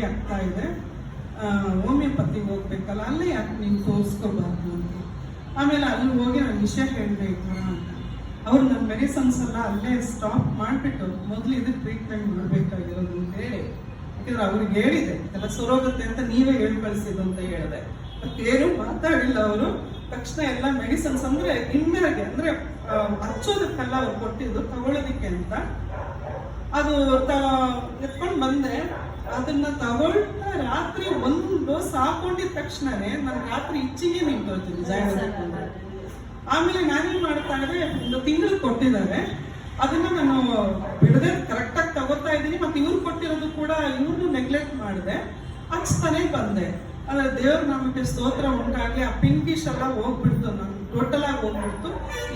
ಆಗ್ತಾ ಇದೆ, ಹೋಮಿಯೋಪತಿಗೆ ಹೋಗ್ಬೇಕಲ್ಲ, ಅಲ್ಲೇ ಯಾಕೆ ನೀನು ತೋರಿಸ್ಕೋಬಾರ್ದು ಅಂತ. ಆಮೇಲೆ ಅಲ್ಲಿ ಹೋಗಿ ನಾನು ವಿಷಯ ಹೇಳಬೇಕು ಅಂತ. ಅವ್ರು ನನ್ನ ಮೆಡಿಸನ್ಸ್ ಎಲ್ಲ ಅಲ್ಲೇ ಸ್ಟಾಪ್ ಮಾಡಿಬಿಟ್ಟು ಮೊದಲು ಇದಕ್ಕೆ ಟ್ರೀಟ್ಮೆಂಟ್ ಮಾಡಬೇಕಾಗಿರೋದು ಅಂತ ಹೇಳಿ, ಯಾಕಂದ್ರೆ ಅವ್ರಿಗೆ ಹೇಳಿದೆ ಎಲ್ಲ ಸರೋಗುತ್ತೆ ಅಂತ ನೀವೇ ಹೇಳಿ ಕಳಿಸಿದ್ದು ಅಂತ ಹೇಳಿದೆ. ಮತ್ತೇನು ಮಾತಾಡಿಲ್ಲ ಅವರು. ತಕ್ಷಣ ಎಲ್ಲ ಮೆಡಿಸನ್ಸ್ ಅಂದ್ರೆ ಇಮ್ಮೆಗೆ ಅಂದ್ರೆ ಹಚ್ಚೋದಕ್ಕೆಲ್ಲ ಅವ್ರು ಕೊಟ್ಟಿದ್ದು ತಗೊಳ್ಳೋದಿಕ್ಕೆ ಅಂತ. ಅದು ಎತ್ಕೊಂಡು ಬಂದೆ. ಅದನ್ನ ತಗೊಳ್ತಾ ರಾತ್ರಿ ಒಂದು ಡೋಸ್ ಹಾಕೊಂಡಿದ ತಕ್ಷಣನೇ ನಾನು ರಾತ್ರಿ ಇಚ್ಚಿಗೆ ನಿಂತೋಗ್ತೀನಿ ಜಾಗ. ಆಮೇಲೆ ನಾನೇನ್ ಮಾಡ್ತಾ ಇದ್ರೆ, ಒಂದು ತಿಂಗಳು ಕೊಟ್ಟಿದ್ದಾರೆ, ಅದನ್ನ ನಾನು ಬಿಡದೆ ಕರೆಕ್ಟಾಗಿ ತಗೋತಾ ಇದ್ದೀನಿ. ಮತ್ತೆ ಇವ್ರು ಕೊಟ್ಟಿರೋದು ಕೂಡ ಇವ್ರನ್ನು ನೆಗ್ಲೆಕ್ಟ್ ಮಾಡಿದೆ, ಹಚ್ತಾನೆ ಬಂದೆ. ಅಂದ್ರೆ ದೇವ್ರ ನಮಗೆ ಸ್ತೋತ್ರ ಉಂಟಾಗಿ ಆ ಪಿಂಕಿಶ್ ಎಲ್ಲ ಹೋಗ್ಬಿಡ್ತು, ನಮ್ಗೆ ಟೋಟಲ್ ಆಗಿ ಹೋಗ್ಬಿಡ್ತು,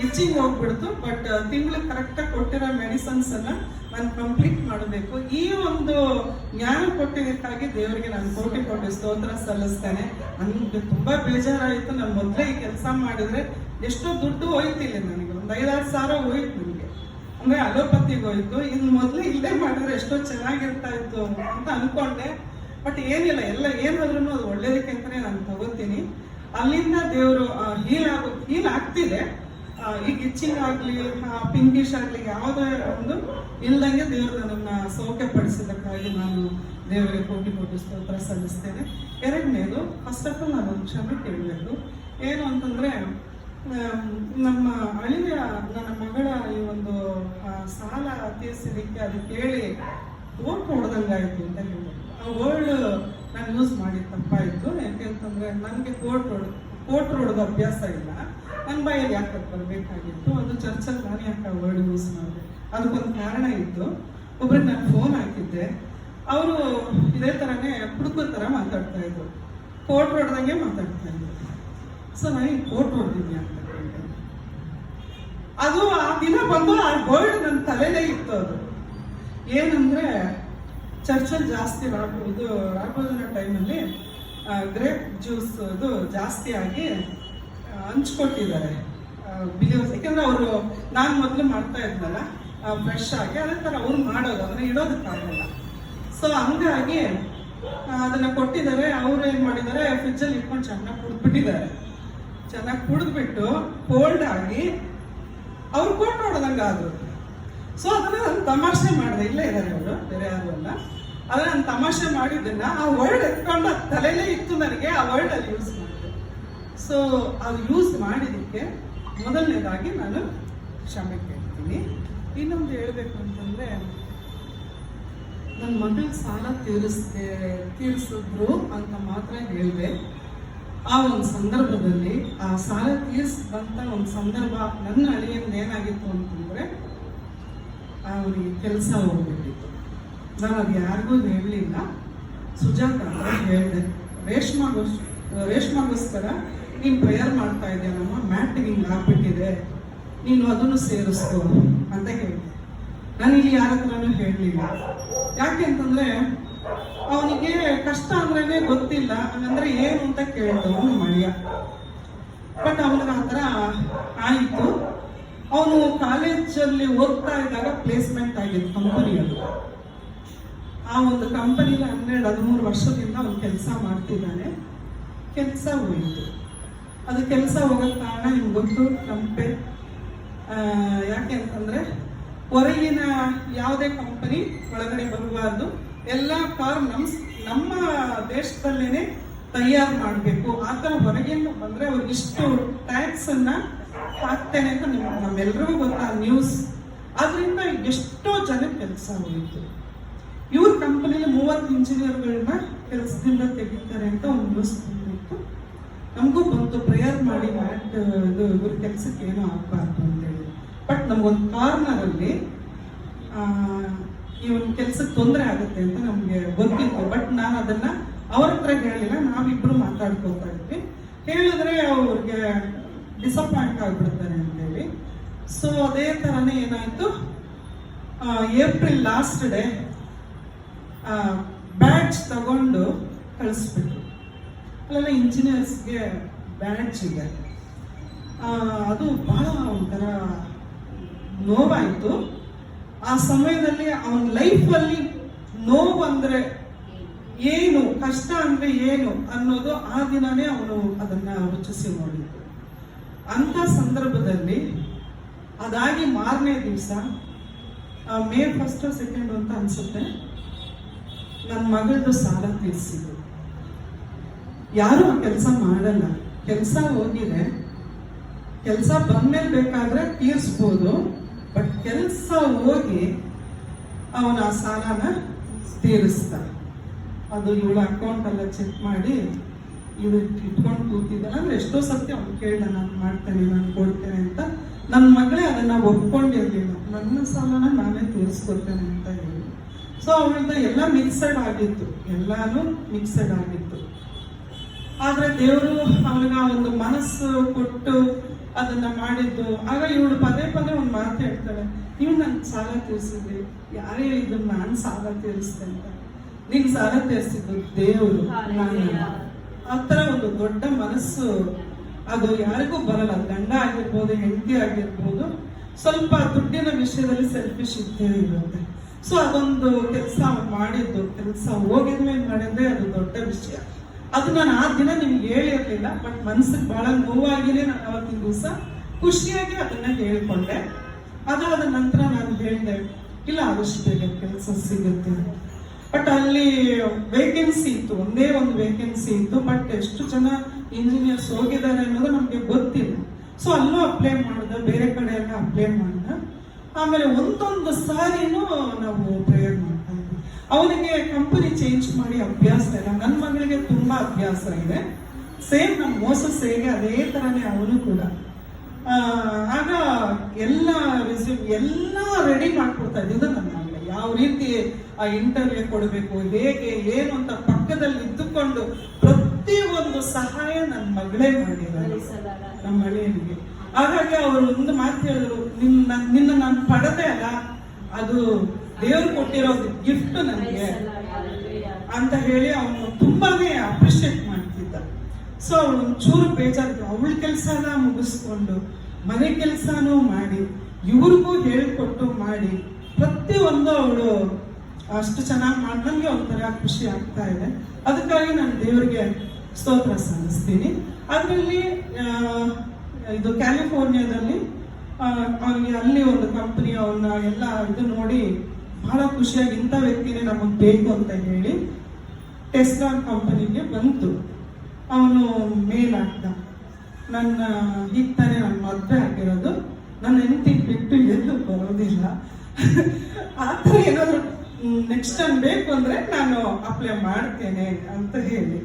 ಇಚ್ಚಿಂಗ್ ಹೋಗ್ಬಿಡ್ತು. ಬಟ್ ತಿಂಗಳು ಕರೆಕ್ಟಾಗಿ ಕೊಟ್ಟಿರೋ ಮೆಡಿಸನ್ಸ್ ಅನ್ನ ನಾನು ಕಂಪ್ಲೀಟ್ ಮಾಡಬೇಕು. ಈ ಒಂದು ಜ್ಞಾನ ಕೊಟ್ಟಿದ್ದಕ್ಕಾಗಿ ದೇವರಿಗೆ ನಾನು ಕೋಟಿ ಸ್ತೋತ್ರ ಸಲ್ಲಿಸ್ತೇನೆ. ನನಗೆ ತುಂಬಾ ಬೇಜಾರಾಯಿತು. ನಾನು ಮೊದಲೇ ಈ ಕೆಲಸ ಮಾಡಿದ್ರೆ ಎಷ್ಟೋ ದುಡ್ಡು ಹೋಯ್ತಿಲ್ಲ ನನಗೆ, ಒಂದು 5-6 ಸಾವಿರ ಹೋಯ್ತು ನನಗೆ, ಅಂದ್ರೆ ಅಲೋಪತಿಗೆ ಹೋಯ್ತು. ಇನ್ನು ಮೊದಲೇ ಇಲ್ಲೇ ಮಾಡಿದ್ರೆ ಎಷ್ಟೋ ಚೆನ್ನಾಗಿರ್ತಾ ಇತ್ತು ಅಂತ ಅನ್ಕೊಂಡೆ. ಬಟ್ ಏನಿಲ್ಲ, ಎಲ್ಲ ಏನಾದ್ರೂ ಅದು ಒಳ್ಳೇದಕ್ಕೆ ಅಂತಾನೆ ನಾನು ತಗೋತೀನಿ. ಅಲ್ಲಿಂದ ದೇವರು ಹೀಲ್ ಆಗ್ತಿದೆ. ಈಗ ಇಚ್ಚಿಂಗ್ ಆಗ್ಲಿ ಪಿಂಕಿಶ್ ಆಗ್ಲಿ ಯಾವುದೇ ಒಂದು ಇಲ್ದಂಗೆ ದೇವರು ನನ್ನ ಸೌಖ್ಯ ಪಡಿಸಿದ್ದಕ್ಕಾಗಿ ನಾನು ದೇವರಿಗೆ ಕೋಟಿ ಸ್ತೋತ್ರ ಸಲ್ಲಿಸ್ತೇನೆ. ಎರಡನೇದು, ಫಸ್ಟ್ ಆಫ್ ಆಲ್ ನಾನು ಕ್ಷಮೆ ಕೇಳಬೇಕು. ಏನು ಅಂತಂದ್ರೆ, ನಮ್ಮ ಅಳಿಯ ನನ್ನ ಮಗಳ ಈ ಒಂದು ಸಾಲ ತೀರಿಸಿದಕ್ಕೆ ಅದು ಕೇಳಿ ಓಟ್ ಹೊಡೆದಂಗಾಯ್ತು ಅಂತ ಹೇಳ್ಬೋದು. ಆ ವರ್ಡ್ ನಾನು ಯೂಸ್ ಮಾಡಿ ತಪ್ಪಾಯಿತು. ಯಾಕೆಂತಂದ್ರೆ ನನಗೆ ಕೋರ್ಟ್ ಹೊಡೆದ ಅಭ್ಯಾಸ ಇಲ್ಲ, ನನ್ನ ಬಾಯಲ್ಲಿ ಯಾಕೆ ಬರಬೇಕಾಗಿತ್ತು. ಅದು ಚರ್ಚಲ್ಲಿ ನಾನು ಯಾಕೆ ವರ್ಡ್ ಯೂಸ್ ಮಾಡಿದೆ, ಅದಕ್ಕೊಂದು ಕಾರಣ ಇತ್ತು. ಒಬ್ರಿಗೆ ನಾನು ಫೋನ್ ಹಾಕಿದ್ದೆ, ಅವರು ಇದೇ ಥರನೇ ಹುಡುಗರ ಥರ ಮಾತಾಡ್ತಾ ಇದ್ರು, ಕೋರ್ಟ್ ಹೊಡೆದಂಗೆ ಮಾತಾಡ್ತಾ ಇದ್ರು. ಸೊ ನನಗೆ ಕೋರ್ಟ್ ಹೊಡೆದಿದ್ದೆ ಅಂತ ಹೇಳಿದೆ. ಅದು ಆ ದಿನ ಬಂದು ಆ ವರ್ಡ್ ನನ್ನ ತಲೆಲೇ ಇತ್ತು. ಅದು ಏನಂದ್ರೆ, ಚರ್ಚಲ್ಲಿ ಜಾಸ್ತಿ ರಾಘೋಜನ ಟೈಮಲ್ಲಿ ಗ್ರೇಪ್ ಜ್ಯೂಸ್ ಅದು ಜಾಸ್ತಿ ಆಗಿ ಹಂಚ್ಕೊಟ್ಟಿದ್ದಾರೆ ಬಿಲಿಯರ್ಸ್. ಯಾಕಂದ್ರೆ ಅವರು ನಾನು ಮೊದಲು ಮಾಡ್ತಾ ಇದ್ನಲ್ಲ ಫ್ರೆಶ್ ಆಗಿ, ಅದೇ ಥರ ಅವ್ರು ಮಾಡೋದು, ಅದನ್ನ ಇಡೋದಕ್ಕಾಗಲ್ಲ. ಸೊ ಹಂಗಾಗಿ ಅದನ್ನ ಕೊಟ್ಟಿದ್ದಾರೆ. ಅವ್ರು ಏನು ಮಾಡಿದ್ದಾರೆ, ಫ್ರಿಜ್ಜಲ್ಲಿ ಇಟ್ಕೊಂಡು ಚೆನ್ನಾಗಿ ಕುಡಿದ್ಬಿಟ್ಟಿದ್ದಾರೆ. ಚೆನ್ನಾಗಿ ಕುಡಿದ್ಬಿಟ್ಟು ಕೋಲ್ಡ್ ಆಗಿ ಅವ್ರು ಕೊಟ್ಟು ನೋಡ್ದಂಗೆ ಆದ್ರು. ಸೊ ಅದನ್ನ ನಾನು ತಮಾಷೆ ಮಾಡಿದೆ, ಇಲ್ಲೇ ಇದ್ದಾರೆ ಅವರು, ಬೇರೆ ಯಾರು ಅಲ್ಲ. ಅದನ್ನ ನಾನು ತಮಾಷೆ ಮಾಡಿದ್ದನ್ನ ಆ ವರ್ಡ್ ಎತ್ಕೊಂಡು ತಲೆಯಲ್ಲೇ ಇತ್ತು ನನಗೆ, ಆ ವರ್ಡ್ ಅಲ್ಲಿ ಯೂಸ್ ಮಾಡಿದೆ. ಸೊ ಅದು ಯೂಸ್ ಮಾಡಿದ್ದಕ್ಕೆ ಮೊದಲನೇದಾಗಿ ನಾನು ಕ್ಷಮೆ ಕೇಳ್ತೀನಿ. ಇನ್ನೊಂದು ಹೇಳ್ಬೇಕು ಅಂತಂದ್ರೆ, ನನ್ನ ಮಗಳ ಸಾಲ ತೀರಿಸಿದ್ರು ಅಂತ ಮಾತ್ರ ಹೇಳಿದೆ. ಆ ಒಂದು ಸಂದರ್ಭದಲ್ಲಿ ಆ ಸಾಲ ತೀರಿಸಿದಂಥ ಒಂದು ಸಂದರ್ಭ ನನ್ನ ಅಳಿಯಿಂದ ಏನಾಗಿತ್ತು ಅಂತಂದ್ರೆ, ಅವನಿಗೆ ಕೆಲಸ ಹೋಗ್ಬಿಟ್ಟಿತ್ತು. ನಾನು ಅದು ಯಾರಿಗೂ ಹೇಳಲಿಲ್ಲ, ಸುಜಾತ ಅಂತ ಹೇಳಿದೆ. ರೇಷ್ಮಾಗೋಸ್ಕರ ನೀನು ಪ್ರೇಯರ್ ಮಾಡ್ತಾ ಇದೆಯಲ್ಲಮ್ಮ, ಮ್ಯಾಟಿಗೆ ಹಿಂಗೆ ಆಗ್ಬಿಟ್ಟಿದೆ, ನೀನು ಅದನ್ನು ಸೇರಿಸ್ಕೋ ಅಂತ ಹೇಳಿದೆ. ನಾನು ಇಲ್ಲಿ ಯಾರ ಹತ್ರನೂ ಹೇಳಲಿಲ್ಲ. ಯಾಕೆ ಅಂತಂದ್ರೆ, ಅವನಿಗೆ ಕಷ್ಟ ಅಂದ್ರೇನೆ ಗೊತ್ತಿಲ್ಲ, ಹಂಗಂದ್ರೆ ಏನು ಅಂತ ಕೇಳಿದವ ಅವನು ಮಳಿಯ. ಬಟ್ ಅವನಿಗೆ ಆ ಥರ ಆಯಿತು. ಅವನು ಕಾಲೇಜಲ್ಲಿ ಓದ್ತಾ ಇದ್ದಾಗ ಪ್ಲೇಸ್ಮೆಂಟ್ ಆಗಿತ್ತು ಕಂಪನಿಯಲ್ಲಿ. ಆ ಒಂದು ಕಂಪನಿಗೆ 12-13 ವರ್ಷದಿಂದ ಅವನು ಕೆಲಸ ಮಾಡ್ತಿದ್ದಾನೆ. ಕೆಲಸ ಹೋಯಿತು. ಅದು ಕೆಲಸ ಹೋಗೋಕ್ಕೆ ಕಾರಣ ನಿಮ್ಗೆ ಗೊತ್ತು, ಕಂಪೆ. ಯಾಕೆ ಅಂತಂದ್ರೆ, ಹೊರಗಿನ ಯಾವುದೇ ಕಂಪನಿ ಒಳಗಡೆ ಬರಬಾರ್ದು, ಎಲ್ಲ ಕಾರ್ ನಮ್ಮ ದೇಶದಲ್ಲೇನೆ ತಯಾರು ಮಾಡಬೇಕು. ಆ ಥರ ಹೊರಗಿಂದ ಬಂದ್ರೆ ಅವ್ರಿಗೆ ಇಷ್ಟು ಟ್ಯಾಕ್ಸ್ ಅನ್ನ ಹಾಕ್ತೇನೆ ಅಂತ ನಮ್ಮೆಲ್ಲರಿಗೂ ಗೊತ್ತಾ ನ್ಯೂಸ್. ಆದ್ರಿಂದ ಎಷ್ಟೋ ಜನ ಕೆಲಸ ಹೋಯಿತು. ಇವ್ರ ಕಂಪನಿಲಿ 30 ಇಂಜಿನಿಯರ್ಗಳನ್ನ ಕೆಲಸದಿಂದ ತೆಗಿತಾರೆ ಅಂತ ಒಂದು ನ್ಯೂಸ್ ಬಂದಿತ್ತು. ನಮಗೂ ಬಂತು, ಪ್ರೇಯರ್ ಮಾಡಿ ಇವ್ರ ಕೆಲಸಕ್ಕೆ ಏನೋ ಆಗಬಾರ್ದು ಅಂತೇಳಿ. ಬಟ್ ನಮ್ಗೊಂದು ಕಾರ್ನರಲ್ಲಿ ಈ ಒಂದು ಕೆಲಸಕ್ಕೆ ತೊಂದರೆ ಆಗುತ್ತೆ ಅಂತ ನಮ್ಗೆ ಗೊತ್ತಿತ್ತು. ಬಟ್ ನಾನು ಅದನ್ನ ಅವ್ರ ಹತ್ರ ಹೇಳಿಲ್ಲ, ನಾವಿಬ್ರು ಮಾತಾಡ್ಕೋತಾ ಇದ್ವಿ. ಹೇಳಿದ್ರೆ ಅವ್ರಿಗೆ ಡಿಸಪಾಯಿಂಟ್ ಆಗ್ಬಿಡ್ತಾರೆ ಅಂತೇಳಿ. ಸೊ ಅದೇ ಥರನೇ ಏನಾಯ್ತು, ಏಪ್ರಿಲ್ ಲಾಸ್ಟ್ ಡೇ ಬ್ಯಾಡ್ಜ್ ತಗೊಂಡು ಕಳಿಸ್ಬಿಟ್ರು. ಅಲ್ಲೆಲ್ಲ ಇಂಜಿನಿಯರ್ಸ್ಗೆ ಬ್ಯಾಡ್ಜ್ ಇದೆ. ಅದು ಬಹಳ ಒಂಥರ ನೋವಾಯಿತು. ಆ ಸಮಯದಲ್ಲಿ ಅವನ ಲೈಫಲ್ಲಿ ನೋವು ಅಂದರೆ ಏನು ಕಷ್ಟ ಅಂದ್ರೆ ಏನು ಅನ್ನೋದು ಆ ದಿನನೇ ಅವನು ಅದನ್ನ ರುಚಿಸಿ ನೋಡಿದ್ದು. ಅಂತ ಸಂದರ್ಭದಲ್ಲಿ ಅದಾಗಿ ಮಾರನೇ ದಿವಸ ಮೇ 1 or 2 ಅಂತ ಅನ್ಸುತ್ತೆ, ನನ್ನ ಮಗಳದು ಸಾಲ ತೀರಿಸಿದ್ರು. ಯಾರು ಆ ಕೆಲಸ ಮಾಡಲ್ಲ. ಕೆಲಸ ಹೋಗಿದೆ, ಕೆಲಸ ಬಂದ್ಮೇಲೆ ಬೇಕಾದ್ರೆ ತೀರಿಸ್ಬೋದು, ಬಟ್ ಕೆಲಸ ಹೋಗಿ ಅವನ ಆ ಸಾಲನ ತೀರಿಸ್ದ. ಅದು ಇವಳ ಅಕೌಂಟ್ ಎಲ್ಲ ಚೆಕ್ ಮಾಡಿ ಇವಳು ಇಟ್ಕೊಂಡು ಕೂತಿದ್ದಾನೆ. ಅಂದ್ರೆ ಎಷ್ಟೋ ಸತ್ಯ ಅವ್ನು ಕೇಳ, ನಾನು ಮಾಡ್ತೇನೆ, ನಾನು ಕೊಡ್ತೇನೆ ಅಂತ. ನನ್ನ ಮಗಳೇ ಅದನ್ನ ಒಪ್ಕೊಂಡಿರ್ಲಿಲ್ಲ, ನನ್ನ ಸಾಲನ ನಾನೇ ತೀರಿಸ್ಕೊಡ್ತೇನೆ ಅಂತ ಹೇಳಿ. ಸೊ ಅವಳಿಂದ ಎಲ್ಲ ಮಿಕ್ಸಡ್ ಆಗಿತ್ತು, ಎಲ್ಲಾನು ಮಿಕ್ಸಡ್ ಆಗಿತ್ತು. ಆದ್ರೆ ದೇವರು ಅವಳಿಗೆ ಆ ಒಂದು ಮನಸ್ಸು ಕೊಟ್ಟು ಅದನ್ನ ಮಾಡಿದ್ದು. ಆಗ ಇವಳು ಪದೇ ಪದೇ ಒಂದು ಮಾತು ಹೇಳ್ತಾಳೆ, ನೀವು ನನ್ ಸಾಲ ತೀರಿಸಿದ್ರಿ, ಯಾರೇ ಹೇಳಿದ್ರು ನಾನು ಸಾಲ ತೀರಿಸ್ತೆ ಅಂತ. ನೀನ್ ಸಾಲ ತೀರಿಸಿದ್ದು ದೇವರು, ನಾನು. ಆ ತರ ಒಂದು ದೊಡ್ಡ ಮನಸ್ಸು ಅದು ಯಾರಿಗೂ ಬರಲ್ಲ. ಗಂಡ ಆಗಿರ್ಬೋದು, ಹೆಂಡತಿ ಆಗಿರ್ಬೋದು, ಸ್ವಲ್ಪ ದುಡ್ಡಿನ ವಿಷಯದಲ್ಲಿ ಸೆಲ್ಫಿಶ್ ಇದ್ದೇ ಇರುತ್ತೆ. ಸೊ ಅದೊಂದು ಕೆಲಸ ಮಾಡಿದ್ದು, ಕೆಲಸ ಹೋಗಿದ್ಮೇಲೆ ಮಾಡಿದ್ರೆ ಅದು ದೊಡ್ಡ ವಿಷಯ. ಅದು ನಾನು ಆ ದಿನ ನಿಮ್ಗೆ ಹೇಳಿರ್ಲಿಲ್ಲ, ಬಟ್ ಮನ್ಸಿಗೆ ಬಹಳ ನೋವಾಗಿನೇ ನಾನು ಅವತ್ತಿನ ದಿವಸ ಖುಷಿಯಾಗಿ ಅದನ್ನ ಹೇಳ್ಕೊಂಡೆ. ಅದಾದ ನಂತರ ನಾನು ಹೇಳಿದೆ, ಇಲ್ಲ ಆದಷ್ಟು ಬೇಗ ಕೆಲಸ ಸಿಗುತ್ತೆ. ಬಟ್ ಅಲ್ಲಿ ವೇಕೆನ್ಸಿ ಇತ್ತು, ಒಂದೇ ಒಂದು ವೇಕೆನ್ಸಿ ಇತ್ತು. ಬಟ್ ಎಷ್ಟು ಜನ ಇಂಜಿನಿಯರ್ಸ್ ಹೋಗಿದ್ದಾರೆ ಅನ್ನೋದು ನಮ್ಗೆ ಗೊತ್ತಿಲ್ಲ. ಸೊ ಅಲ್ಲೂ ಅಪ್ಲೈ ಮಾಡಿದೆ, ಬೇರೆ ಕಡೆ ಎಲ್ಲ ಅಪ್ಲೈ ಮಾಡಿದೆ. ಆಮೇಲೆ ಒಂದೊಂದು ಸಾರಿನೂ ನಾವು ಪ್ರೇಯರ್ ಮಾಡ್ತಾ ಇದ್ವಿ. ಅವನಿಗೆ ಕಂಪನಿ ಚೇಂಜ್ ಮಾಡಿ ಅಭ್ಯಾಸ ಇಲ್ಲ, ನನ್ನ ಮಗಳಿಗೆ ತುಂಬಾ ಅಭ್ಯಾಸ ಇದೆ. ಸೇಮ್ ನಮ್ಮ ಮೋಸಸ್ ಹೇಗೆ ಅದೇ ತರನೇ ಅವನು ಕೂಡ. ಆಗ ಎಲ್ಲ ರೆಸ್ಯೂಮ್ ಎಲ್ಲ ರೆಡಿ ಮಾಡ್ಕೊಡ್ತಾ ಇದ್ದಿದ್ದು ನನ್ನ ಮಗಳಿಗೆ. ಯಾವ ರೀತಿ ಆ ಇಂಟರ್ವ್ಯೂ ಕೊಡಬೇಕು, ಹೇಗೆ ಏನು ಅಂತ ಪಕ್ಕದಲ್ಲಿ ಇದ್ದುಕೊಂಡು ಪ್ರತಿಯೊಂದು ಸಹಾಯ ನನ್ನ ಮಗಳೇ ಮಾಡಿದ್ದಾರೆ ನಮ್ಮ ಮಳೆಯನಿಗೆ. ಹಾಗಾಗಿ ಅವರು ಒಂದು ಮಾತು ಹೇಳಿದ್ರು, ನಿನ್ನ ನಾನು ಪಡೆದೆ ಅಲ್ಲ, ಅದು ದೇವರು ಕೊಟ್ಟಿರೋ ಗಿಫ್ಟ್ ನನಗೆ ಅಂತ ಹೇಳಿ ಅವನು ತುಂಬಾನೇ ಅಪ್ರಿಶಿಯೇಟ್ ಮಾಡ್ತಿದ್ದ. ಸೊ ಅವಳು ಒಂಚೂರು ಬೇಜಾರು, ಅವಳ ಕೆಲಸನ ಮುಗಿಸ್ಕೊಂಡು ಮನೆ ಕೆಲಸನೂ ಮಾಡಿ ಇವ್ರಿಗೂ ಹೇಳ್ಕೊಟ್ಟು ಮಾಡಿ ಪ್ರತಿಯೊಂದು ಅವಳು ಅಷ್ಟು ಚೆನ್ನಾಗಿ ಮಾಡಿ ನನಗೆ ಒಂಥರ ಖುಷಿ ಆಗ್ತಾ ಇದೆ. ಅದಕ್ಕಾಗಿ ನಾನು ದೇವರಿಗೆ ಸ್ತೋತ್ರ ಸಲ್ಲಿಸ್ತೀನಿ. ಅದರಲ್ಲಿ ಇದು ಕ್ಯಾಲಿಫೋರ್ನಿಯಾದಲ್ಲಿ ಅವನಿಗೆ ಅಲ್ಲಿ ಒಂದು ಕಂಪನಿ ಅವನ್ನ ಎಲ್ಲ ಇದು ನೋಡಿ ಬಹಳ ಖುಷಿಯಾಗಿ ಇಂಥ ವ್ಯಕ್ತಿನೇ ನಮಗೆ ಬೇಕು ಅಂತ ಹೇಳಿ ಟೆಸ್ಲಾ ಕಂಪನಿಗೆ ಬಂತು. ಅವನು ಮೇಲ್ ಹಾಕ್ದ, ನನ್ನ ಈಗ ತಾನೇ ನನ್ನ ಮದುವೆ ಆಗಿರೋದು, ನನ್ನ ಹೆಂಡತಿ ಬಿಟ್ಟು ಎಲ್ಲೂ ಬರೋದಿಲ್ಲ, ಆ ಥರ ಏನಾದ್ರು ನೆಕ್ಸ್ಟ್ ಟೈಮ್ ಬೇಕು ಅಂದ್ರೆ ನಾನು ಅಪ್ಲೈ ಮಾಡ್ತೇನೆ ಅಂತ ಹೇಳಿ.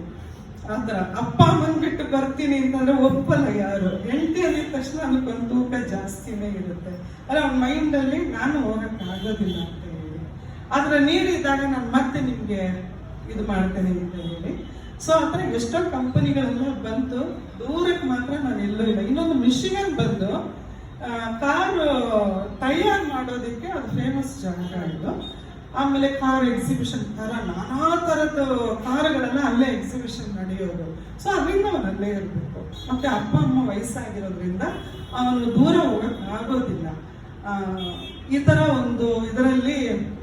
ಆತರ ಅಪ್ಪ ಅಮ್ಮನ್ ಬಿಟ್ಟು ಬರ್ತೀನಿ ಅಂತಂದ್ರೆ ಒಪ್ಪಲ್ಲ ಯಾರು. ಹೆಂಡತಿ ಅಂದಿದ ತಕ್ಷಣ ಅದಕ್ಕೊಂದು ತೂಕ ಜಾಸ್ತಿನೇ ಇರುತ್ತೆ. ಅಲ್ಲ ಅವ್ನ ಮೈಂಡ್ ಅಲ್ಲಿ ನಾನು ಹೋಗಕ್ ಆಗೋದಿಲ್ಲ ಅಂತ ಹೇಳಿ. ಆದ್ರೆ ನೀರಿದ್ದಾಗ ನಾನು ಮತ್ತೆ ನಿಮ್ಗೆ ಇದು ಮಾಡ್ತೇನೆ ಅಂತ ಹೇಳಿ. ಸೊ ಆತರ ಎಷ್ಟೋ ಕಂಪನಿಗಳೆಲ್ಲ ಬಂತು, ದೂರಕ್ಕೆ ಮಾತ್ರ ನಾನು ಎಲ್ಲೂ ಇಲ್ಲ. ಇನ್ನೊಂದು ಮಿಶಿಗನ್ ಬಂದು ಕಾರ್ ತಯಾರು ಮಾಡೋದಕ್ಕೆ ಅದು ಫೇಮಸ್ ಜಾಗ ಇದು. ಆಮೇಲೆ ಕಾರ್ ಎಕ್ಸಿಬಿಷನ್, ನಾನಾ ತರದ ಕಾರುಗಳೆಲ್ಲ ಅಲ್ಲೇ ಎಕ್ಸಿಬಿಷನ್ ನಡೆಯೋದು. ಸೊ ಅದರಿಂದ ಅವನು ಅಲ್ಲೇ ಇರಬೇಕು. ಮತ್ತೆ ಅಪ್ಪ ಅಮ್ಮ ವಯಸ್ಸಾಗಿರೋದ್ರಿಂದ ಅವನು ದೂರ ಹೋಗಕ್ ಆಗೋದಿಲ್ಲ. ಈ ತರ ಒಂದು ಇದರಲ್ಲಿ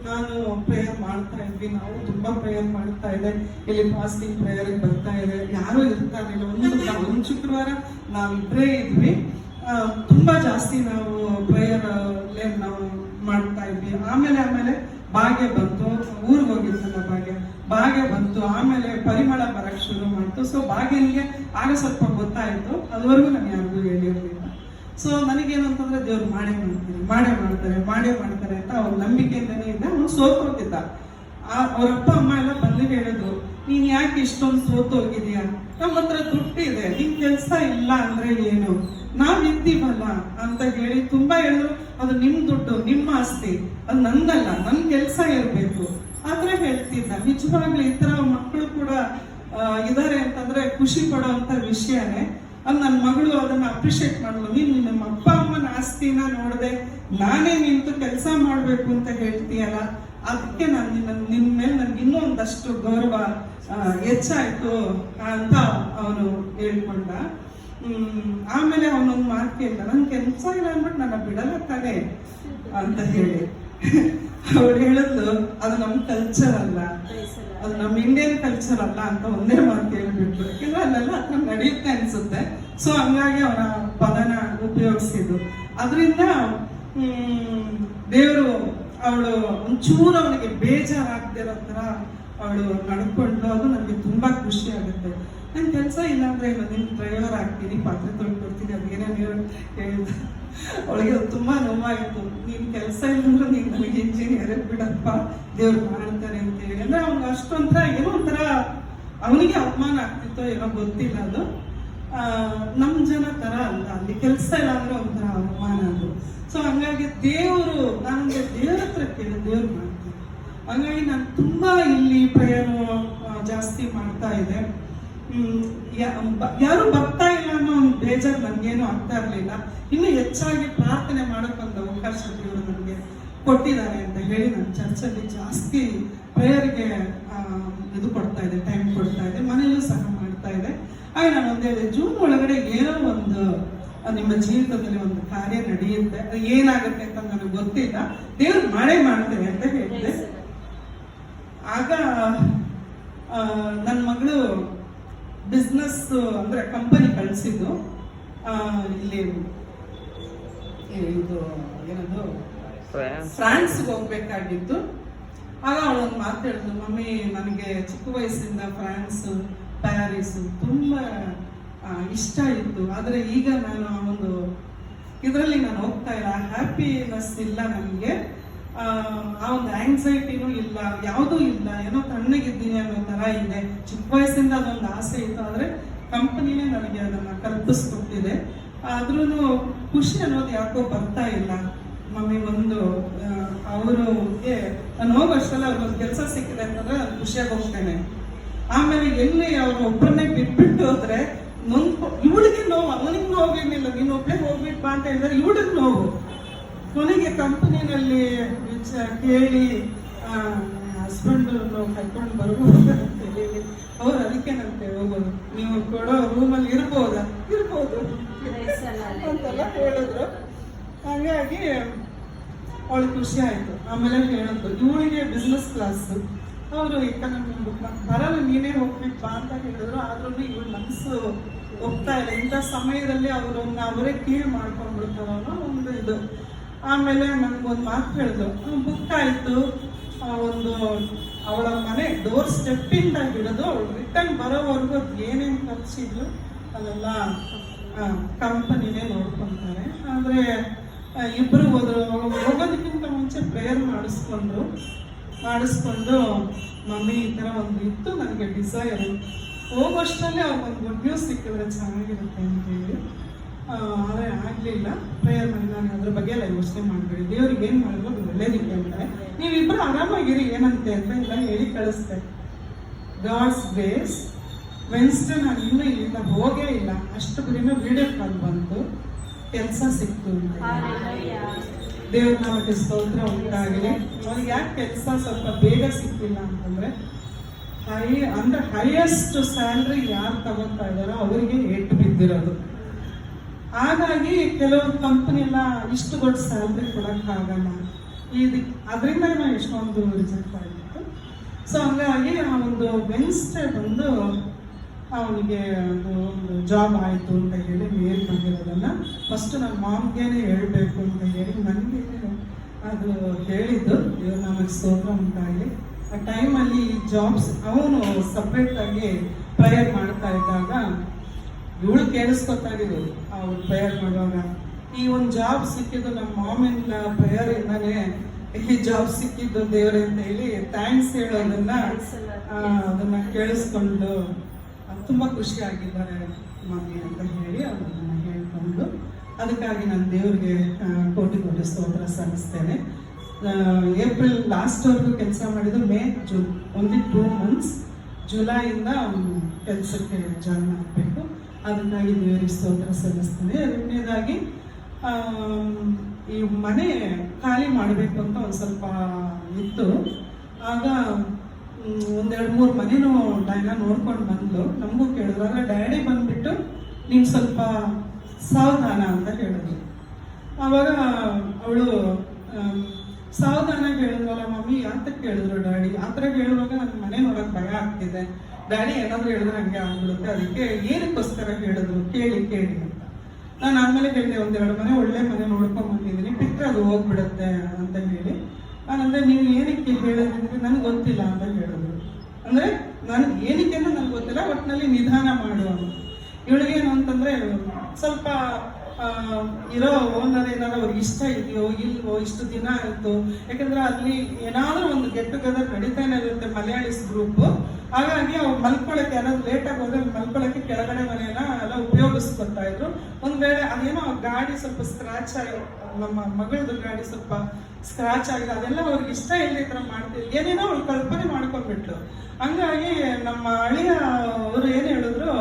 ನಾನು ಪ್ರೇಯರ್ ಮಾಡ್ತಾ ಇದ್ವಿ. ನಾವು ತುಂಬಾ ಪ್ರೇಯರ್ ಮಾಡ್ತಾ ಇದೆ. ಇಲ್ಲಿ ಫಾಸ್ಟಿಂಗ್ ಪ್ರೇಯರ್ ಬರ್ತಾ ಇದೆ, ಯಾರು ಇರ್ತಾ ಇರಲಿಲ್ಲ. ಒಂದು ಶುಕ್ರವಾರ ನಾವಿಬ್ಬರೇ ಇದ್ವಿ. ತುಂಬಾ ಜಾಸ್ತಿ ನಾವು ಪ್ರೇಯರ್ ನಾವು ಮಾಡ್ತಾ ಇದ್ವಿ. ಆಮೇಲೆ ಭಾಗ್ಯ ಬಂತು, ಊರಿಗೆ ಹೋಗಿರ್ತಲ್ಲ ಭಾಗ್ಯ ಬಂತು. ಆಮೇಲೆ ಪರಿಮಳ ಬರಕ್ ಶುರು ಮಾಡ್ತು. ಸೊ ಭಾಗ್ಯನಿಗೆ ಆಗ ಸ್ವಲ್ಪ ಗೊತ್ತಾಯ್ತು, ಅದುವರೆಗೂ ನಾನು ಯಾರಿಗೂ ಹೇಳಿರಲಿಲ್ಲ. ಸೊ ನನಗೇನು ಅಂತಂದ್ರೆ ದೇವ್ರು ಮಾಡೇ ಮಾಡ್ತಾರೆ ಅಂತ ಅವ್ರ ನಂಬಿಕೆಯಿಂದನೇ ಇದ್ದ. ಅವ್ನು ಸೋತೋಗಿದ್ದ. ಅವ್ರಪ್ಪ ಅಮ್ಮ ಎಲ್ಲ ಬಂದು ಹೇಳಿದ್ರು, ನೀನ್ ಯಾಕೆ ಇಷ್ಟೊಂದು ಸೋತೋಗಿದೀಯ, ನಮ್ಮ ಹತ್ರ ದುಡ್ಡಿದೆ, ನಿನ್ ಕೆಲ್ಸ ಇಲ್ಲ ಅಂದ್ರೆ ಏನು, ನಾವ್ ಇದ್ದೀವಲ್ಲ ಅಂತ ಹೇಳಿ ತುಂಬಾ ಹೇಳಿದ್ರು. ಅದು ನಿಮ್ ದುಡ್ಡು, ನಿಮ್ಮ ಆಸ್ತಿ, ಅದು ನಂದಲ್ಲ, ನನ್ ಕೆಲ್ಸ ಇರ್ಬೇಕು ಆತರ ಹೇಳ್ತಿದ್ದ. ನಿಜವಾಗ್ಲೂ ಈ ತರ ಮಕ್ಕಳು ಕೂಡ ಇದಾರೆ ಅಂತಂದ್ರೆ ಖುಷಿ ಪಡುವಂತ ವಿಷಯನೇ. ಅದು ನನ್ನ ಮಗಳು ಅದನ್ನ ಅಪ್ರಿಶಿಯೇಟ್ ಮಾಡಲು, ನೀನು ನಮ್ಮ ಅಪ್ಪ ಅಮ್ಮನ ಆಸ್ತಿನ ನೋಡದೆ ನಾನೇ ನಿಂತು ಕೆಲಸ ಮಾಡ್ಬೇಕು ಅಂತ ಹೇಳ್ತೀಯಲ್ಲ, ಅದಕ್ಕೆ ನಾನು ನಿನ್ನ ಮೇಲೆ ನನ್ಗೆ ಇನ್ನೂ ಒಂದಷ್ಟು ಗೌರವ ಹೆಚ್ಚಾಯ್ತು ಅಂತ ಅವನು ಹೇಳ್ಕೊಂಡ. ಆಮೇಲೆ ಅವನೊಂದು ಮಾತು ಕೇಳ್ದ, ನನ್ ಕೆಲಸ ಇಲ್ಲ ಅಂದ್ಬಿಟ್ಟು ನನ್ನ ಬಿಡಲ್ಲ ತಾನೆ ಅಂತ ಹೇಳಿ. ಅವಳು ಹೇಳಿದ್ಲು, ಅದು ನಮ್ಮ ಕಲ್ಚರ್ ಅಲ್ಲ, ಅದು ನಮ್ಮ ಇಂಡಿಯನ್ ಕಲ್ಚರ್ ಅಲ್ಲ ಅಂತ ಒಂದೇ ಮಾತು ಹೇಳ್ಬಿಟ್ರು. ಯಾಕಂದ್ರೆ ಅಲ್ಲೆಲ್ಲ ನಡೆಯುತ್ತೆ ಅನ್ಸುತ್ತೆ. ಸೊ ಹಂಗಾಗಿ ಅವರ ಪದನ ಉಪಯೋಗಿಸಿದ್ದು. ಅದರಿಂದ ದೇವರು ಅವಳು ಒಂಚೂರು ಅವನಿಗೆ ಬೇಜಾರಾಗ್ತಿರೋ ಥರ ಅವಳು ನಡ್ಕೊಂಡು, ಅದು ನನಗೆ ತುಂಬಾ ಖುಷಿ ಆಗುತ್ತೆ. ನನ್ನ ಕೆಲಸ ಇಲ್ಲಾಂದ್ರೆ ನಿನ್ನ ಡ್ರೈವರ್ ಆಗ್ತೀನಿ, ಪಾತ್ರೆ ತೊಳ್ಕೊಡ್ತೀನಿ, ಅದೇನೇನು ಹೇಳಿದ. ಅವಳಿಗೆ ತುಂಬಾ ನೋವಾಯಿತು. ನೀನ್ ಕೆಲಸ ಇಲ್ಲಂದ್ರೆ ನೀನ್ ನನಗೆ ಇಂಜಿನಿಯರ್ ಬಿಡಪ್ಪ, ದೇವ್ರು ಮಾಡ್ತಾರೆ ಅಂತೇಳಿ. ಅಂದ್ರೆ ಅವ್ನಿಗೆ ಅಷ್ಟೊಂಥರ ಏನೋ ಒಂಥರ ಅವನಿಗೆ ಅವಮಾನ ಆಗ್ತಿತ್ತೋ ಏನೋ ಗೊತ್ತಿಲ್ಲ. ಅದು ನಮ್ಮ ಜನ ತರ ಅಲ್ಲ, ಅಲ್ಲಿ ಕೆಲಸ ಇಲ್ಲ ಅಂದ್ರೆ ಒಂಥರ ಅವಮಾನ ಅದು. ಸೊ ಹಂಗಾಗಿ ದೇವರು, ನನಗೆ ದೇವ್ರ ಹತ್ರ ಕೇಳಿ ದೇವ್ರು ಮಾಡ್ತಾರೆ. ಹಂಗಾಗಿ ನಾನು ತುಂಬಾ ಇಲ್ಲಿ ಪ್ರಯಾಣ ಜಾಸ್ತಿ ಮಾಡ್ತಾ ಇದೆ. ಯಾರು ಬರ್ತಾ ಇಲ್ಲ ಅನ್ನೋ ಒಂದು ಬೇಜಾರು ನನಗೇನು ಆಗ್ತಾ ಇರಲಿಲ್ಲ. ಇನ್ನು ಹೆಚ್ಚಾಗಿ ಪ್ರಾರ್ಥನೆ ಮಾಡೋಕ್ಕೊಂದು ಅವಕಾಶ ದೇವರು ನನಗೆ ಕೊಟ್ಟಿದ್ದಾರೆ ಅಂತ ಹೇಳಿ ನಾನು ಚರ್ಚಲ್ಲಿ ಜಾಸ್ತಿ ಪ್ರೇಯರ್ಗೆ ಇದು ಕೊಡ್ತಾ ಇದೆ, ಟೈಮ್ ಕೊಡ್ತಾ ಇದೆ. ಮನೆಯಲ್ಲೂ ಸಹ ಮಾಡ್ತಾ ಇದೆ. ಹಾಗೆ ನಾನು ಒಂದೇ ಜೂನ್ ಒಳಗಡೆ ಏನೋ ಒಂದು ನಿಮ್ಮ ಜೀವಿತದಲ್ಲಿ ಒಂದು ಕಾರ್ಯ ನಡೆಯುತ್ತೆ. ಅದು ಏನಾಗುತ್ತೆ ಅಂತ ನನಗೆ ಗೊತ್ತಿಲ್ಲ, ದೇವ್ರು ಮಾಡ್ತೇವೆ ಅಂತ ಹೇಳಿದೆ. ಆಗ ನನ್ನ ಮಗಳು ಬಿಸ್ನೆಸ್ ಅಂದ್ರೆ ಕಂಪನಿ ಕಳಿಸಿದ್ದು ಇಲ್ಲಿ ಇದು ಏನದು ಫ್ರಾನ್ಸ್ಗೆ ಹೋಗ್ಬೇಕಾಗಿತ್ತು. ಆಗ ಅವಳೊಂದು ಮಾತು ಹೇಳಿದ್ಲು, ಮಮ್ಮಿ ನನಗೆ ಚಿಕ್ಕ ವಯಸ್ಸಿಂದ ಫ್ರಾನ್ಸ್, ಪ್ಯಾರಿಸ್ ತುಂಬಾ ಇಷ್ಟ ಇತ್ತು. ಆದರೆ ಈಗ ನಾನು ಒಂದು ಇದರಲ್ಲಿ ನಾನು ಹೋಗ್ತಾ ಇಲ್ಲ, ಹ್ಯಾಪಿನೆಸ್ ಇಲ್ಲ ನನಗೆ, ಆ ಒಂದು ಆಂಗ್ಸೈಟಿನೂ ಇಲ್ಲ, ಯಾವುದೂ ಇಲ್ಲ, ಏನೋ ತಣ್ಣಗಿದ್ದೀನಿ ಅನ್ನೋ ಥರ ಇದೆ. ಚಿಕ್ಕ ವಯಸ್ಸಿಂದ ಅದೊಂದು ಆಸೆ ಇತ್ತು, ಆದರೆ ಕಂಪನಿನೇ ನನಗೆ ಅದನ್ನು ಕಲ್ಪಿಸ್ಕೊಟ್ಟಿದೆ. ಆದ್ರೂ ಖುಷಿ ಅನ್ನೋದು ಯಾಕೋ ಬರ್ತಾ ಇಲ್ಲ ಮಮ್ಮಿ. ಒಂದು ಅವ್ರಿಗೆ ನಾನು ಹೋಗೋಷ್ಟಲ್ಲ ಅವ್ರಿಗೊಂದು ಕೆಲಸ ಸಿಕ್ಕಿದೆ ಅಂತಂದ್ರೆ ನಾನು ಖುಷಿಯಾಗಿ ಹೋಗ್ತೇನೆ. ಆಮೇಲೆ ಎಲ್ಲಿ ಅವ್ರು ಒಬ್ಬರನ್ನೇ ಬಿಟ್ಬಿಟ್ಟು ಹೋದ್ರೆ ಇವಳಿಗೆ ನೋವು, ಅವನಿಗೆ ನೋವೇನಿಲ್ಲ, ನೀನು ಒಬ್ಬಳೇ ಹೋಗ್ಬಿಟ್ಟು ಅಂತ ಹೇಳಿದ್ರೆ ಇವಳಿಗೆ ನೋವು. ಕೊನೆಗೆ ಕಂಪನಿನಲ್ಲಿ ಕೇಳಿ ಹಸ್ಬೆಂಡ್ ಕರ್ಕೊಂಡು ಬರ್ಬೋದು ಅಂತ ಹೇಳಿ ಅವ್ರು ಅದಕ್ಕೆ ನಂತೆ ಹೋಗೋದು, ನೀವು ಕೊಡೋ ರೂಮಲ್ಲಿ ಇರ್ಬೋದು ಅಂತೆಲ್ಲ ಹೇಳಿದ್ರು. ಹಾಗಾಗಿ ಅವಳು ಖುಷಿ ಆಯ್ತು. ಆಮೇಲೆ ಹೇಳಿದ್ರು ಇವಳಿಗೆ ಬಿಸ್ನೆಸ್ ಕ್ಲಾಸ್, ಅವರು ಎಕನಾಮಿಕ್ ಬರಲ್ಲ ನೀನೇ ಹೋಗ್ಬಿಟ್ಟು ಬಾ ಅಂತ ಹೇಳಿದ್ರು. ಆದ್ರೂ ಇವಳು ಮನಸ್ಸು ಹೋಗ್ತಾ ಇಲ್ಲ. ಇಂಥ ಸಮಯದಲ್ಲಿ ಅವರೇ ಕೀಳು ಮಾಡ್ಕೊಂಡ್ಬಿಡ್ತಾರೋ ಅನ್ನೋ ಒಂದು ಇದು. ಆಮೇಲೆ ನನಗೊಂದು ಮಾತು ಹೇಳಿದ್ರು, ಬುಕ್ ಆಯಿತು. ಒಂದು ಅವಳ ಮನೆ ಡೋರ್ ಸ್ಟೆಪ್ಪಿಂದ ಹಿಡಿದು ಅವಳು ರಿಟರ್ನ್ ಬರೋವರೆಗೂ ಏನೇನು ಖರ್ಚಿದ್ರು ಅದೆಲ್ಲ ಕಂಪನಿನೇ ನೋಡ್ಕೊತಾರೆ. ಆದರೆ ಇಬ್ಬರು ಹೋಗೋದಕ್ಕಿಂತ ಮುಂಚೆ ಪ್ರೇಯರ್ ಮಾಡಿಸ್ಕೊಂಡು ಮಮ್ಮಿ ಈ ಥರ ಒಂದು ಇತ್ತು ನನಗೆ ಡಿಸೈರ್, ಹೋಗೋಷ್ಟರಲ್ಲಿ ಅವ್ರಿಗೊಂದು ಗುಡ್ ನ್ಯೂಸ್ ಸಿಕ್ಕಿದ್ರೆ ಚೆನ್ನಾಗಿರುತ್ತೆ ಅಂತೇಳಿ. ಆದರೆ ಆಗಲಿಲ್ಲ. ಪ್ರೇಯರ್ ಮಾಡಿ ನಾನು ಅದ್ರ ಬಗ್ಗೆ ಎಲ್ಲ ಯೋಚನೆ ಮಾಡಬೇಡಿ, ದೇವ್ರಿಗೆ ಏನು ಮಾಡಿದ್ರು ಒಳ್ಳೇದಿಕ್ಕೆ ಅಂತಾರೆ. ನೀವಿಬ್ಬರು ಆರಾಮಾಗಿರಿ, ಏನಂತೆ ಅಂತ ಇಲ್ಲ ಹೇಳಿ ಕಳಿಸ್ತೆ. ಗಾಡ್ಸ್ ಗ್ರೇಸ್ ವೆನ್ಸ್ಡೇ ನಾನು ಇನ್ನೂ ಇಲ್ಲಿಂದ ಹೋಗೇ ಇಲ್ಲ, ಅಷ್ಟು ಬಿಡಿನೂ ವಿಡಿಯೋ ಕಾಲ್ ಬಂತು, ಕೆಲಸ ಸಿಕ್ತು ಅಂತ. ದೇವ್ರ ನಾಮಕ್ಕೆ ಸ್ತೋತ್ರ ಉಂಟಾಗಲಿ. ಅವ್ರಿಗೆ ಯಾಕೆ ಕೆಲಸ ಸ್ವಲ್ಪ ಬೇಗ ಸಿಕ್ಕಿಲ್ಲ ಅಂತಂದ್ರೆ ಹೈಯೆಸ್ಟ್ ಸ್ಯಾಲ್ರಿ ಯಾರು ತಗೋತಾ ಇದ್ದಾರೋ ಅವರಿಗೆ ಏಟು ಬಿದ್ದಿರೋದು. ಹಾಗಾಗಿ ಕೆಲವು ಕಂಪನಿ ಎಲ್ಲ ಇಷ್ಟು ದೊಡ್ಡ ಸ್ಯಾಲ್ರಿ ಕೊಡೋಕ್ಕಾಗಲ್ಲ. ಅದರಿಂದ ನಾವು ಎಷ್ಟೊಂದು ರಿಜೆಕ್ಟ್ ಆಗಿತ್ತು. ಸೊ ಹಂಗಾಗಿ ಆ ಒಂದು ವೆನ್ಸ್ಡೇ ಬಂದು ಅವನಿಗೆ ಒಂದು ಜಾಬ್ ಆಯಿತು ಅಂತ ಹೇಳಿ ಮೇಲ್ ಬಂದಿರೋದನ್ನು ಫಸ್ಟ್ ನನ್ನ ಮಾಮ್ಗೇನೆ ಹೇಳಬೇಕು ಅಂತ ಹೇಳಿ ನನಗೆ ಅದು ಹೇಳಿದ್ದು. ದೇವ್ರ ನಮಗೆ ಸ್ತೋತ್ರ ಉಂಟಾಗಲಿ. ಆ ಟೈಮಲ್ಲಿ ಜಾಬ್ಸ್ ಅವನು ಸಪ್ರೇಟಾಗಿ ಪ್ರೇಯರ್ ಮಾಡ್ತಾ ಇದ್ದಾಗ ಇವಳು ಕೇಳಿಸ್ಕೊತಾಗಿದ್ದು ಅವ್ರು ಪ್ರೇಯರ್ ಮಾಡುವಾಗ. ಈ ಒಂದು ಜಾಬ್ ಸಿಕ್ಕಿದ್ದು ನಮ್ಮ ಮಾಮಿನ ಪ್ರೇಯರ್ ಇಂದಾನೆ ಈ ಜಾಬ್ ಸಿಕ್ಕಿದ್ದು ದೇವ್ರೆ ಅಂತ ಹೇಳಿ ಥ್ಯಾಂಕ್ಸ್ ಅದನ್ನ ಕೇಳಿಸ್ಕೊಂಡು ತುಂಬ ಖುಷಿಯಾಗಿದ್ದಾರೆ ಮಮ್ಮಿ ಅಂತ ಹೇಳಿ ಅದನ್ನು ಹೇಳ್ಕೊಂಡು, ಅದಕ್ಕಾಗಿ ನಾನು ದೇವ್ರಿಗೆ ಕೋಟಿ ಸ್ತೋತ್ರ ಸಲ್ಲಿಸ್ತೇನೆ. ಏಪ್ರಿಲ್ ಲಾಸ್ಟ್ವರೆಗೂ ಕೆಲಸ ಮಾಡಿದ್ದು, ಮೇ ಜೂನ್ ಓನ್ಲಿ 2 months. ಜುಲೈಯಿಂದ ಕೆಲಸಕ್ಕೆ ಜಾಯ್ನ್ ಆಗಬೇಕು. ಅದಕ್ಕಾಗಿ ದೇವರಿಗೆ ಸ್ತೋತ್ರ ಸಲ್ಲಿಸ್ತೇನೆ. ಎರಡನೇದಾಗಿ ಈ ಮನೆ ಖಾಲಿ ಮಾಡಬೇಕು ಅಂತ ಒಂದು ಸ್ವಲ್ಪ ಇತ್ತು. ಆಗ 1-2-3 ಮನೆನೂ ಡೈನಾ ನೋಡ್ಕೊಂಡು ಬಂದು ನಮಗೂ ಕೇಳಿದ್ರು. ಆಗ ಡ್ಯಾಡಿ ಬಂದ್ಬಿಟ್ಟು ನೀವು ಸ್ವಲ್ಪ ಸಾವಧಾನ ಅಂತ ಹೇಳಿದ್ರು. ಆವಾಗ ಅವಳು ಸಾವಧಾನ ಹೇಳಿದ್ವಲ್ಲ ಮಮ್ಮಿ ಯಾತಕ್ಕೆ ಹೇಳಿದ್ರು ಡ್ಯಾಡಿ ಆ ಥರ ಹೇಳುವಾಗ ನನ್ಗೆ ಮನೆ ನೋಡಕ್ ಭಯ ಆಗ್ತಿದೆ, ಡ್ಯಾಡಿ ಏನಾದ್ರು ಹೇಳಿದ್ರೆ ಹಂಗೆ ಆಗ್ಬಿಡುತ್ತೆ, ಅದಕ್ಕೆ ಏನಕ್ಕೋಸ್ಕರ ಹೇಳಿದ್ರು ಕೇಳಿ ಕೇಳಿ ಅಂತ. ನಾನು ಆಮೇಲೆ ಹೇಳಿದೆ, ಒಂದೆರಡು ಮನೆ ಒಳ್ಳೆ ಮನೆ ನೋಡ್ಕೊಂಡ್ ಬಂದಿದ್ದೀನಿ, ಬಿಟ್ಟರೆ ಅದು ಹೋಗ್ಬಿಡುತ್ತೆ ಅಂತ ಹೇಳಿ. ನಾನಂದ್ರೆ ನೀವು ಏನಕ್ಕೆ ಹೇಳಿದ್ರೆ ನನಗೆ ಗೊತ್ತಿಲ್ಲ ಅಂತ ಹೇಳಿದ್ರು. ಅಂದ್ರೆ ನನಗೆ ಏನಕ್ಕೆ ಅಂತ ನನಗೆ ಗೊತ್ತಿಲ್ಲ, ಒಟ್ಟಿನಲ್ಲಿ ನಿಧಾನ ಮಾಡುವ. ಇವಳಿಗೆ ಏನು ಅಂತಂದ್ರೆ ಸ್ವಲ್ಪ ಇರೋ ಓನರ್ ಏನಾದ್ರು ಅವ್ರಿಗೆ ಇಷ್ಟ ಇದೆಯೋ ಇಲ್ವೋ, ಇಷ್ಟು ದಿನ ಆಯ್ತು, ಯಾಕಂದ್ರೆ ಅಲ್ಲಿ ಏನಾದ್ರೂ ಒಂದು ಗೆಟ್ ಟುಗೆದರ್ ನಡೀತಾನೆ ಇರುತ್ತೆ ಮಲಯಾಳೀಸ್ ಗ್ರೂಪ್. ಹಾಗಾಗಿ ಅವ್ರು ಮಲ್ಕೊಳಕ್ಕೆ ಯಾರಾದ್ರು ಲೇಟಾಗಿ ಹೋದ್ರೆ ಮಲ್ಕೊಳಕ್ಕೆ ಕೆಳಗಡೆ ಮನೆಯನ್ನ ಎಲ್ಲ ಉಪಯೋಗಿಸ್ಕೊತಾ ಇದ್ರು. ಒಂದ್ ವೇಳೆ ಅದೇನೋ ಗಾಡಿ ಸ್ವಲ್ಪ ಸ್ಕ್ರಾಚ್ ಆಗಿ, ನಮ್ಮ ಮಗಳದು ಗಾಡಿ ಸ್ವಲ್ಪ ಸ್ಕ್ರಾಚ್ ಆಗಿದೆ, ಅದೆಲ್ಲ ಅವ್ರಿಗೆ ಇಷ್ಟ ಇಲ್ಲ ಈ ತರ ಮಾಡ್ತೀವಿ, ಏನೇನೋ ಅವ್ರು ಕಲ್ಪನೆ ಮಾಡ್ಕೊಂಡ್ಬಿಟ್ಲು. ಹಂಗಾಗಿ ನಮ್ಮ ಅಳಿಯ ಅವರು ಏನ್ ಹೇಳಿದ್ರು,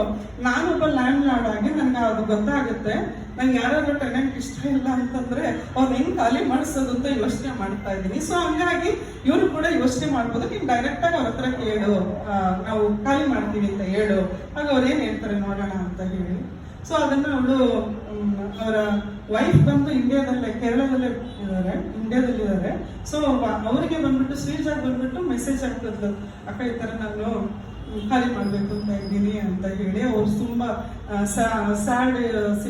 ನಾನೊಬ್ಬ ಲ್ಯಾಂಡ್ ಲಾರ್ಡ್ ಆಗಿ ನನ್ಗೆ ಅದು ಗೊತ್ತಾಗುತ್ತೆ, ನಂಗೆ ಯಾರಾದ್ರೂ ಟೆನೆಂಟ್ ಇಷ್ಟ ಇಲ್ಲ ಅಂತಂದ್ರೆ ಅವ್ರು ಹೆಂಗ್ ಖಾಲಿ ಮಾಡಿಸೋದು ಅಂತ ಯೋಚನೆ ಮಾಡ್ತಾ ಇದ್ದೀನಿ. ಸೊ ಹಂಗಾಗಿ ಇವರು ಕೂಡ ಯೋಚನೆ ಮಾಡ್ಬೋದು, ನೀನ್ ಡೈರೆಕ್ಟ್ ಆಗಿ ಅವ್ರ ಹತ್ರ ಕೇಳು, ನಾವು ಖಾಲಿ ಮಾಡ್ತೀವಿ ಅಂತ ಹೇಳು, ಆಗ ಅವ್ರು ಏನ್ ಹೇಳ್ತಾರೆ ನೋಡೋಣ ಅಂತ ಹೇಳಿ. ಸೊ ಅದನ್ನ ಅವಳು ಅವರ ವೈಫ್ ಬಂದು ಕೇರಳದಲ್ಲೇ ಇಂಡಿಯಾದಲ್ಲಿದ್ದಾರೆ. ಸೊ ಅವರಿಗೆ ಬಂದ್ಬಿಟ್ಟು ಶ್ರೀಜಾಗ್ ಬಂದ್ಬಿಟ್ಟು ಮೆಸೇಜ್ ಆಗ್ತದ್ಲು, ಅಕ್ಕ ಈ ತರ ನಾನು ಖಾಲಿ ಮಾಡ್ಬೇಕು ಅಂತ ಇದ್ದೀನಿ ಅಂತ ಹೇಳಿ. ಅವ್ರು ತುಂಬಾ ಸ್ಯಾಡ್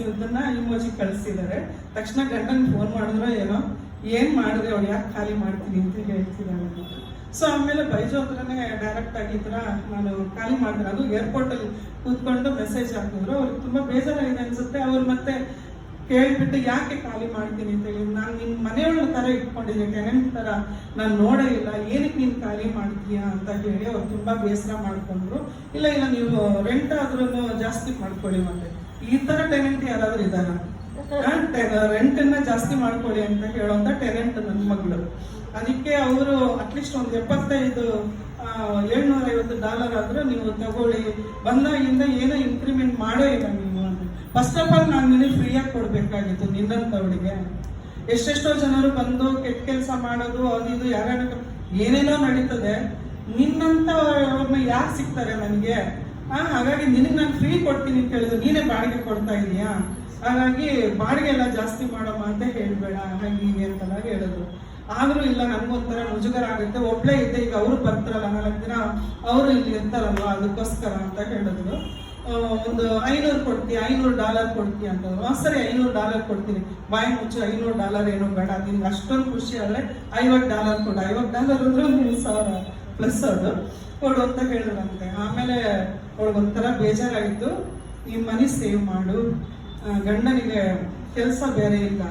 ಇದನ್ನ ಇಮೋಜಿ ಕಳಿಸಿದ್ದಾರೆ. ತಕ್ಷಣ ಗಂಡನ್ ಫೋನ್ ಮಾಡಿದ್ರು, ಏನೋ ಏನ್ ಮಾಡಿದ್ರೆ ಅವ್ರು ಯಾಕೆ ಖಾಲಿ ಮಾಡ್ತೀನಿ ಅಂತ ಹೇಳ್ತಿದ್ದಾರೆ. ಸೊ ಆಮೇಲೆ ಬೈಜು ಹತ್ರನೇ ಡೈರೆಕ್ಟ್ ಆಗಿ ಈ ತರ ನಾನು ಖಾಲಿ ಮಾಡಿದ್ರೆ, ಅದು ಏರ್ಪೋರ್ಟ್ ಅಲ್ಲಿ ಕೂತ್ಕೊಂಡು ಮೆಸೇಜ್ ಹಾಕಿದ್ರು. ಅವ್ರಿಗೆ ತುಂಬಾ ಬೇಜಾರಾಗಿದೆ ಅನ್ಸುತ್ತೆ. ಅವ್ರು ಮತ್ತೆ ಕೇಳ್ಬಿಟ್ಟು ಯಾಕೆ ಖಾಲಿ ಮಾಡ್ತೀನಿ ಅಂತ ಹೇಳಿ, ನಾನು ನಿನ್ ಮನೆಯೊಳ ತರ ಇಟ್ಕೊಂಡಿದ್ದೆ, ಟೆನೆಂಟ್ ತರ ನಾನು ನೋಡೇ ಇಲ್ಲ, ಏನಕ್ಕೆ ನೀನ್ ಖಾಲಿ ಮಾಡ್ತೀಯಾ ಅಂತ ಹೇಳಿ ಅವ್ರು ತುಂಬಾ ಬೇಸರ ಮಾಡ್ಕೊಂಡ್ರು. ಇಲ್ಲ ಇಲ್ಲ ನೀವು ರೆಂಟ್ ಆದ್ರೂ ಜಾಸ್ತಿ ಮಾಡ್ಕೊಳ್ಳಿ, ಮತ್ತೆ ಈ ತರ ಟೆನೆಂಟ್ ಯಾರಾದ್ರೂ ಇದಾರ, ರೆಂಟ್ ಅನ್ನ ಜಾಸ್ತಿ ಮಾಡ್ಕೊಳ್ಳಿ ಅಂತ ಹೇಳುವಂತ ಟೆನೆಂಟ್ ನನ್ನ ಮಗಳು. ಅದಕ್ಕೆ ಅವರು ಅಟ್ಲೀಸ್ಟ್ ಒಂದು $750 ಆದ್ರೂ ನೀವು ತಗೊಳ್ಳಿ, ಬಂದಾಗಿಂದ ಏನೋ ಇನ್ಕ್ರಿಮೆಂಟ್ ಮಾಡೇ ಇಲ್ಲ ನೀವು ಅಂತ. ಫಸ್ಟ್ ಆಫ್ ಆಲ್ ನಾನು ನಿನಗೆ ಫ್ರೀಯಾಗಿ ಕೊಡ್ಬೇಕಾಗಿತ್ತು ನಿನ್ನಂತವಳಿಗೆ. ಎಷ್ಟೆಷ್ಟೋ ಜನರು ಬಂದು ಕೆಟ್ಟ ಕೆಲಸ ಮಾಡೋದು ಅದು ಇದು ಯಾರ್ಯಾರ ಏನೇನೋ ನಡೀತದೆ, ನಿನ್ನಂತ ಅವ್ರನ್ನ ಯಾರು ಸಿಗ್ತಾರೆ ನನಗೆ? ಹಾಗಾಗಿ ನಿನಗೆ ನಾನು ಫ್ರೀ ಕೊಡ್ತೀನಿ ಅಂತ ಹೇಳಿದ್ರು, ನೀನೇ ಬಾಡಿಗೆ ಕೊಡ್ತಾ ಇದೀಯಾ, ಹಾಗಾಗಿ ಬಾಡಿಗೆ ಎಲ್ಲ ಜಾಸ್ತಿ ಮಾಡಮ್ಮ ಅಂತ ಹೇಳ್ಬೇಡ ಹಾಗೆ ಹೀಗೆ ಅಂತೆಲ್ಲ ಹೇಳಿದ್ರು. ಆದ್ರೂ ಇಲ್ಲ, ನನ್ಗೊಂಥರ ಮುಜುಗರ ಆಗುತ್ತೆ, ಒಬ್ಳೆ ಇದ್ದೆ, ಈಗ ಅವ್ರು ಬರ್ತಾರಲ್ಲ 4 ದಿನ ಅವರು ಇಲ್ಲಿ ಇರ್ತಾರಲ್ವ ಅದಕ್ಕೋಸ್ಕರ ಅಂತ ಹೇಳಿದ್ರು. ಒಂದು $500 ಕೊಡ್ತೀಯ, $500 ಕೊಡ್ತೀಯ ಅಂತಂದ್ರು. ಸರಿ $500 ಕೊಡ್ತೀನಿ, ಬಾಯಿ ಮುಚ್ಚು, $500 ಏನೋ ಬೇಡ, ನಿನ್ಗೆ ಅಷ್ಟೊಂದು ಖುಷಿ ಆದ್ರೆ $50 ಕೊಡು, $50 ಅಂದ್ರೆ $1,000 ಪ್ಲಸ್ ಅದು ಕೊಡು ಅಂತ ಹೇಳಿದ್ರಂತೆ. ಆಮೇಲೆ ಅವಳಿಗೊಂಥರ ಬೇಜಾರಾಯಿತು, ಈ ಮನಿ ಸೇವ್ ಮಾಡು, ಗಂಡನಿಗೆ ಕೆಲಸ ಬೇರೆ ಇಲ್ಲ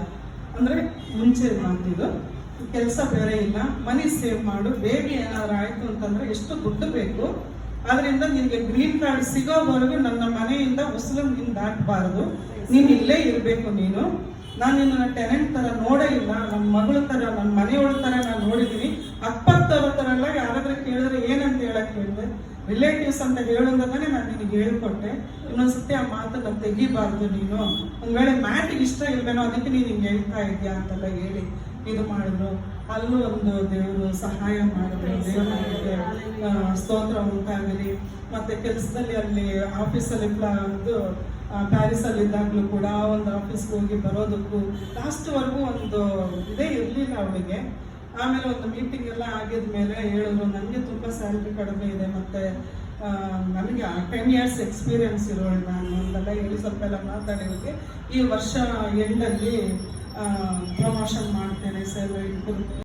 ಅಂದ್ರೆ ಮುಂಚೆ ಮಾತಿದ್ದು, ಕೆಲಸ ಬೇರೆ ಇಲ್ಲ, ಮನಿ ಸೇವ್ ಮಾಡು, ಬೇಬಿ ಏನಾದ್ರು ಆಯ್ತು ಅಂತಂದ್ರೆ ಎಷ್ಟು ದುಡ್ಡು ಬೇಕು, ಆದ್ರಿಂದ ನಿನ್ಗೆ ಗ್ರೀನ್ ಕಾರ್ಡ್ ಸಿಗೋವರೆಗೂ ನನ್ನ ಮನೆಯಿಂದ ಉಸಿರು ನೀನ್ ದಾಟಬಾರದು, ನೀನ್ ಇಲ್ಲೇ ಇರ್ಬೇಕು ನೀನು. ನಾನು ನಿನ್ನ ಟೆನೆಂಟ್ ತರ ನೋಡೇ ಇಲ್ಲ, ನನ್ನ ಮಗಳ ತರ, ನನ್ನ ಮನೆಯೊಳ ತರ ನಾನು ನೋಡಿದೀನಿ. ಅಪ್ಪತ್ತವ್ರ ತರ ಎಲ್ಲ ಯಾರಾದ್ರೂ ಕೇಳಿದ್ರೆ ಏನಂತ ಹೇಳಕ್ ಹೇಳಿದೆ, ರಿಲೇಟಿವ್ಸ್ ಅಂತ ಹೇಳೋದನ್ನೇ ನಾನು ನಿನಗೆ ಹೇಳ್ಕೊಟ್ಟೆ, ಇನ್ನೊಂದ್ಸತಿ ಆ ಮಾತನ್ನ ತೆಗಿಬಾರ್ದು ನೀನು, ಒಂದ್ ವೇಳೆ ಮ್ಯಾಟಿಗೆ ಇಷ್ಟ ಇಲ್ವೇನೋ ಅದಕ್ಕೆ ನೀನು ಹಿಂಗೆ ಹೇಳ್ತಾ ಇದೆಯಾ ಅಂತೆಲ್ಲ ಹೇಳಿ ಇದು ಮಾಡಿದ್ರು. ಅಲ್ಲೂ ಒಂದು ದೇವರು ಸಹಾಯ ಮಾಡಿದ್ರು, ದೇವರಿಗೆ ಸ್ತೋತ್ರ ಉಂಟಾಗಲಿ. ಮತ್ತೆ ಕೆಲಸದಲ್ಲಿ ಅಲ್ಲಿ ಆಫೀಸಲ್ಲಿ ಪ್ಯಾರಿಸ್ ಅಲ್ಲಿ ಇದ್ದಾಗ್ಲೂ ಕೂಡ ಒಂದು ಆಫೀಸ್ಗೆ ಹೋಗಿ ಬರೋದಕ್ಕೂ ಲಾಸ್ಟ್ವರೆಗೂ ಒಂದು ಇದೇ ಇರಲಿಲ್ಲ ಅವಳಿಗೆ. ಆಮೇಲೆ ಒಂದು ಮೀಟಿಂಗ್ ಎಲ್ಲ ಆಗಿದ್ಮೇಲೆ ಹೇಳಿದ್ರು, ನನಗೆ ತುಂಬಾ ಸ್ಯಾಲ್ರಿ ಕಡಿಮೆ ಇದೆ, ಮತ್ತೆ ನನಗೆ 10 years ಎಕ್ಸ್ಪೀರಿಯನ್ಸ್ ಇರೋಳು ನಾನು ಅಂತೆಲ್ಲ ಹೇಳಿ ಸ್ವಲ್ಪ ಎಲ್ಲ ಮಾತಾಡೋದಕ್ಕೆ ಈ ವರ್ಷ ಎಂಡಲ್ಲಿ ಪ್ರಮೋಷನ್ ಮಾಡ್ತೇನೆ ಸರ್.